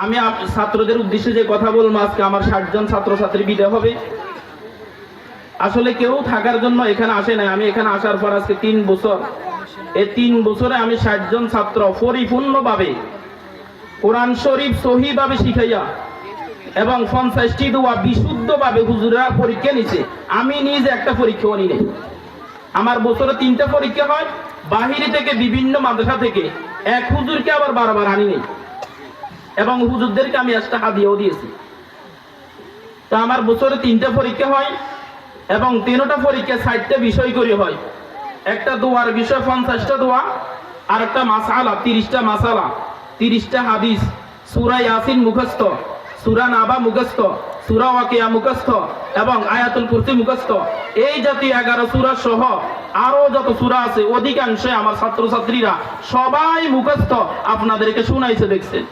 আমি ছাত্রদের উদ্দেশ্যে যে কথা বলবো, আজকে আমার 60 জন ছাত্রছাত্রী বিদায় হবে। আসলে কেউ থাকার জন্য এখানে আসে নাই। আমি এখানে আসার পর আজকে 3 বছর, এই 3 বছরে আমি 60 জন ছাত্র পরিপূর্ণভাবে কোরআন শরীফ সহিভাবে শিখাইয়া এবং 50টি দোয়া বিশুদ্ধভাবে হুজুরা পরীক্ষা নিছে। আমি নিজে একটা পরীক্ষাও নিই নাই। আমার বছরে 3টা পরীক্ষা হয়, বাহিরে থেকে বিভিন্ন মাদ্রাসা থেকে এক হুজুরকে আবার বারবার আনি নেই, এবং হুজুরদেরকে আমি একটা হাদিয়াও দিয়েছি। তো আমার বছরে 3টা পরীক্ষা হয় এবং 3টা পরীক্ষা 60টা বিষয় করে হয়। একটা দোয়ার বিষয় 50টা দোয়া, আর একটা মাসালা 30টা মাসালা, 30টা হাদিস, সূরা ইয়াসিন মুখস্থ, সূরা নাবা মুখস্থ, সূরা ওয়াকিয়া মুখস্থ এবং আয়াতুল কুরসি মুখস্থ। এই জাতীয় 11 সূরা সহ আরো যত সূরা আছে অধিকাংশই আমার ছাত্রছাত্রীরা সবাই মুখস্থ আপনাদেরকে শুনাইছে, দেখছেন।